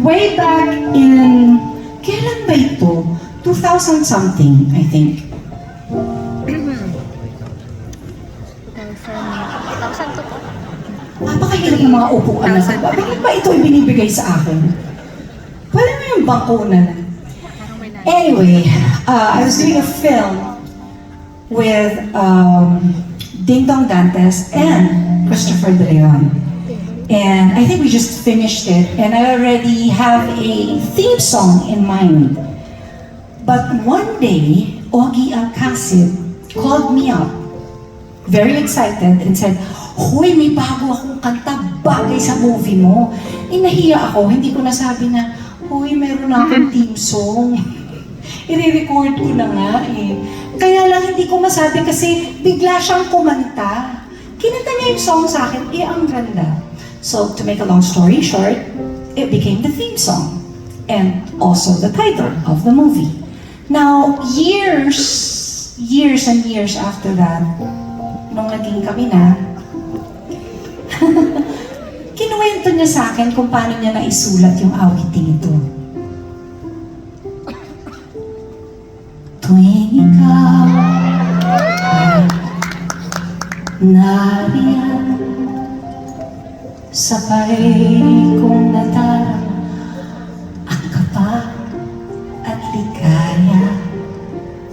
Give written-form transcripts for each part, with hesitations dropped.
Way back in, kailan ba ito? 2000 something, I think. 2002 po. Napakahirap ng mga upuan na sa bakit ba ito ibinibigay sa akin? Pwede mo yung bangko na lang. Anyway, I was doing a film with Ding Dong Dantes and Christopher De Leon. And I think we just finished it, and I already have a theme song in mind. But one day, Ogie Alcacid called me up, very excited, and said, "Hoy, may bago akong kanta bagay sa movie mo." Nahiya ako, hindi ko nasabi na, "Hoy, meron na akong theme song." I-record ko na nga eh. Kaya lang hindi ko masabi kasi bigla siyang kumanta. Kinanta niya yung song sa akin, ang ganda. So, to make a long story short, it became the theme song and also the title of the movie. Now, years and years after that, nung naging kami na, kinuwento niya sa akin kung paano niya naisulat yung awiting ito. Tuwing ikaw ay nariyan, sabay kong nadarama ang kapal at ligaya.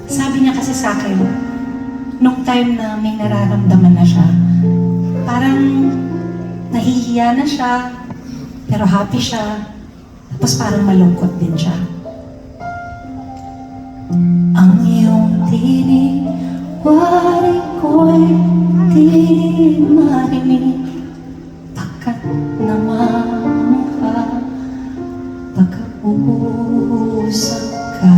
Sabi niya kasi sa akin, nung time na may nararamdaman na siya, parang nahihiya na siya, pero happy siya, tapos parang malungkot din siya. Ang iyong tinig, wari ko'y di marinig, pagkat namamukha, pagkausap ka.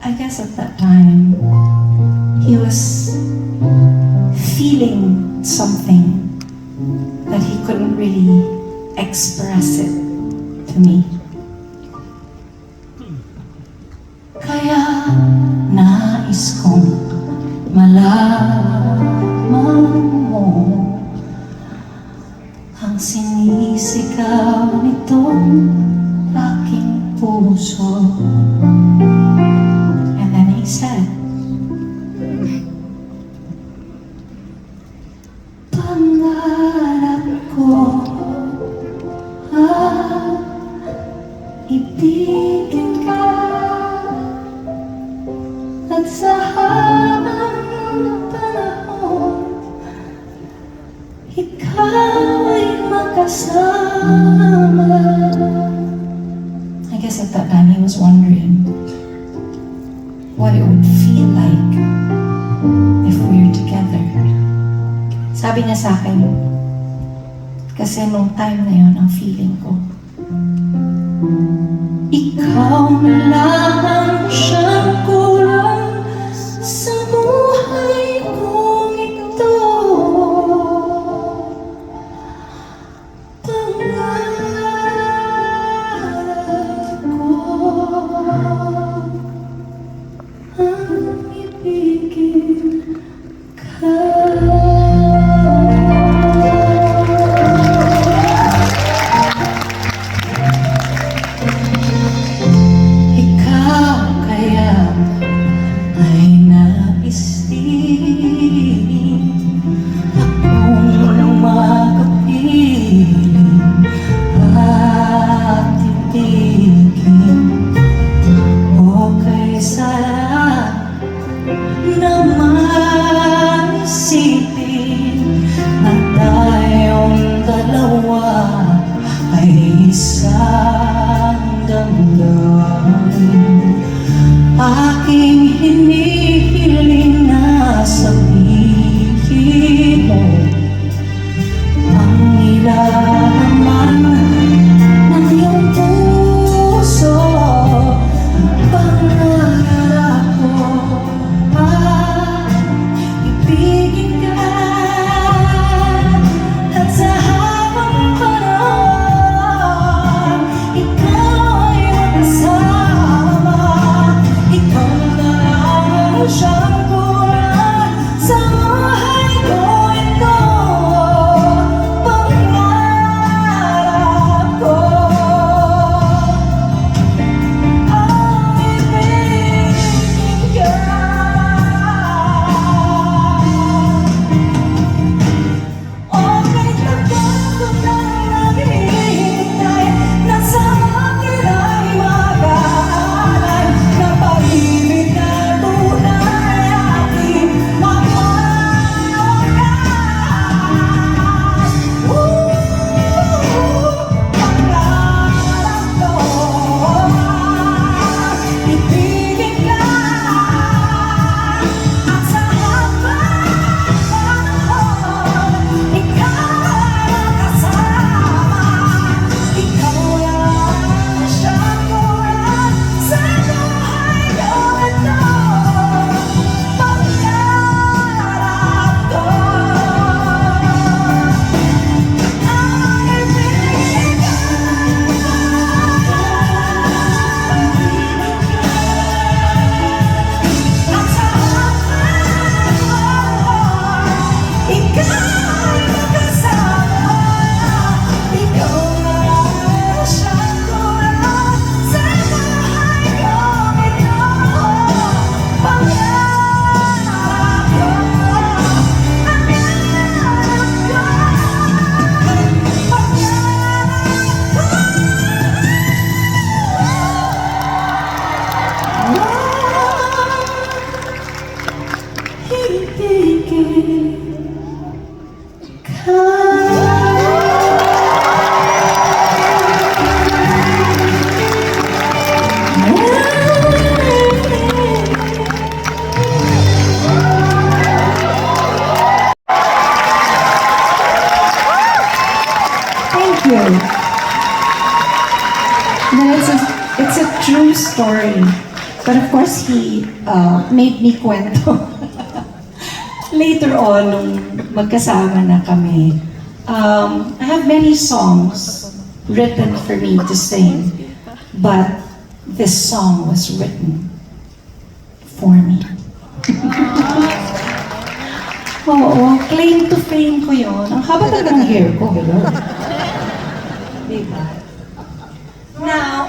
I guess at that time, he was feeling something that he couldn't really express it to me. Kaya nais kong malaman mo ang sinisigaw nitong aking puso. And then he said, pangarap ko ibigin ka, at sa habang ng panahon, ikaw ay makasama. I guess at that time he was wondering what it would feel like if we were together. Sabi niya sa akin, kasi nung time na yun, ang feeling ko, ikaw na lang siyang kulang sa buhay kong ito. Pangarap ko ang ibigin ka. Thank you. No, it's a true story. But of course, he made me kwento. Later on, nung magkasama na kami, I have many songs written for me to sing, but this song was written for me. Oo, claim to fame ko yun. Ang haba talaga ng hair ko, hello. Diba? Now,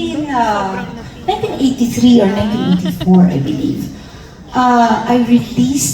in 1983 or 1984, I believe, I released